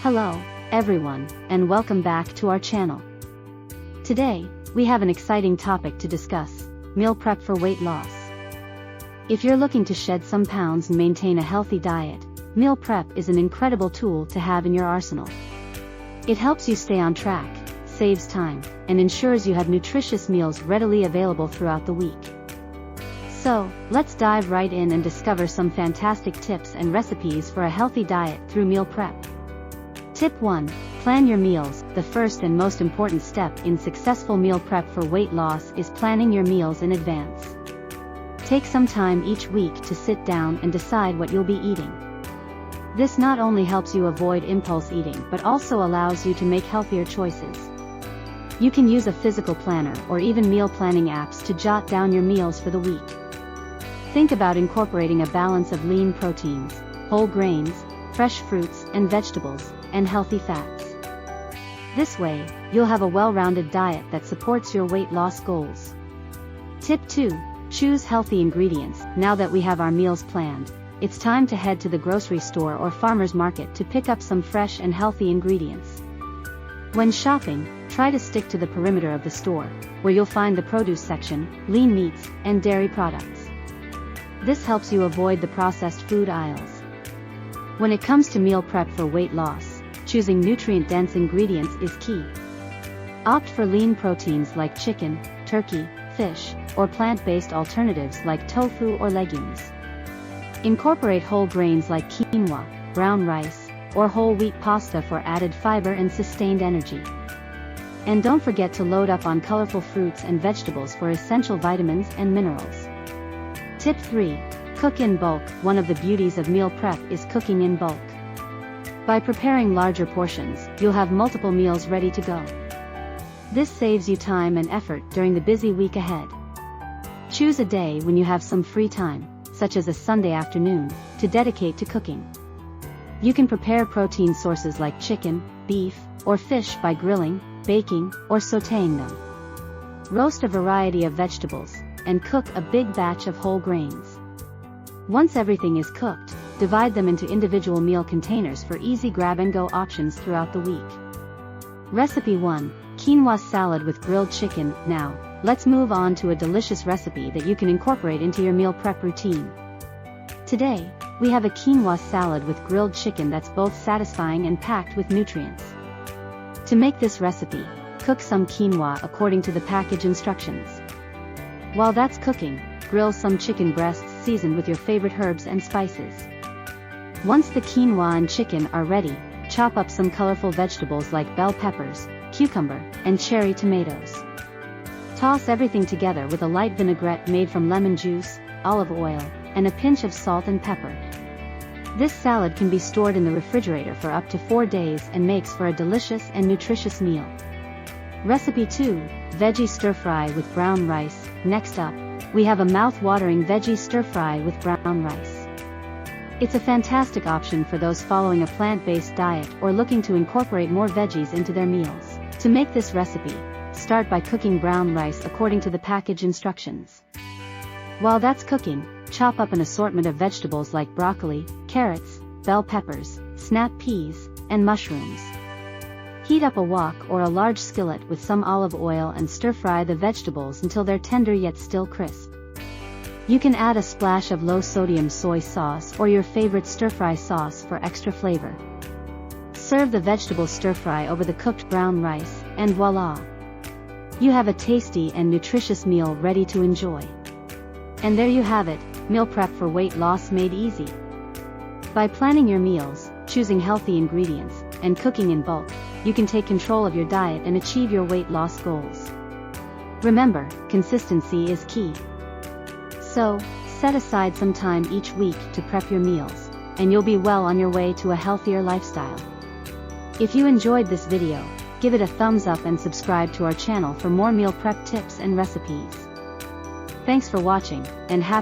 Hello, everyone, and welcome back to our channel. Today, we have an exciting topic to discuss: meal prep for weight loss. If you're looking to shed some pounds and maintain a healthy diet, meal prep is an incredible tool to have in your arsenal. It helps you stay on track, saves time, and ensures you have nutritious meals readily available throughout the week. So, let's dive right in and discover some fantastic tips and recipes for a healthy diet through meal prep. Tip 1. Plan your meals. The first and most important step in successful meal prep for weight loss is planning your meals in advance. Take some time each week to sit down and decide what you'll be eating. This not only helps you avoid impulse eating but also allows you to make healthier choices. You can use a physical planner or even meal planning apps to jot down your meals for the week. Think about incorporating a balance of lean proteins, whole grains, fresh fruits and vegetables, and healthy fats. This way, you'll have a well-rounded diet that supports your weight loss goals. Tip 2. Choose healthy ingredients. Now that we have our meals planned, it's time to head to the grocery store or farmer's market to pick up some fresh and healthy ingredients. When shopping, try to stick to the perimeter of the store, where you'll find the produce section, lean meats, and dairy products. This helps you avoid the processed food aisles. When it comes to meal prep for weight loss, choosing nutrient-dense ingredients is key. Opt for lean proteins like chicken, turkey, fish, or plant-based alternatives like tofu or legumes. Incorporate whole grains like quinoa, brown rice, or whole wheat pasta for added fiber and sustained energy. And don't forget to load up on colorful fruits and vegetables for essential vitamins and minerals. Tip 3. Cook in bulk. One of the beauties of meal prep is cooking in bulk. By preparing larger portions, you'll have multiple meals ready to go. This saves you time and effort during the busy week ahead. Choose a day when you have some free time, such as a Sunday afternoon, to dedicate to cooking. You can prepare protein sources like chicken, beef, or fish by grilling, baking, or sautéing them. Roast a variety of vegetables, and cook a big batch of whole grains. Once everything is cooked, divide them into individual meal containers for easy grab-and-go options throughout the week. Recipe 1. Quinoa salad with grilled chicken. Now, let's move on to a delicious recipe that you can incorporate into your meal prep routine. Today, we have a quinoa salad with grilled chicken that's both satisfying and packed with nutrients. To make this recipe, cook some quinoa according to the package instructions. While that's cooking, grill some chicken breasts seasoned with your favorite herbs and spices. Once the quinoa and chicken are ready, chop up some colorful vegetables like bell peppers, cucumber, and cherry tomatoes. Toss everything together with a light vinaigrette made from lemon juice, olive oil, and a pinch of salt and pepper. This salad can be stored in the refrigerator for up to 4 days and makes for a delicious and nutritious meal. Recipe 2. Veggie stir-fry with brown rice. Next up, we have a mouth-watering veggie stir-fry with brown rice. It's a fantastic option for those following a plant-based diet or looking to incorporate more veggies into their meals. To make this recipe, start by cooking brown rice according to the package instructions. While that's cooking, chop up an assortment of vegetables like broccoli, carrots, bell peppers, snap peas, and mushrooms. Heat up a wok or a large skillet with some olive oil and stir-fry the vegetables until they're tender yet still crisp. You can add a splash of low-sodium soy sauce or your favorite stir-fry sauce for extra flavor. Serve the vegetable stir-fry over the cooked brown rice, and voila! You have a tasty and nutritious meal ready to enjoy. And there you have it, meal prep for weight loss made easy. By planning your meals, choosing healthy ingredients, and cooking in bulk, you can take control of your diet and achieve your weight loss goals. Remember, consistency is key. So, set aside some time each week to prep your meals, and you'll be well on your way to a healthier lifestyle. If you enjoyed this video, give it a thumbs up and subscribe to our channel for more meal prep tips and recipes. Thanks for watching, and happy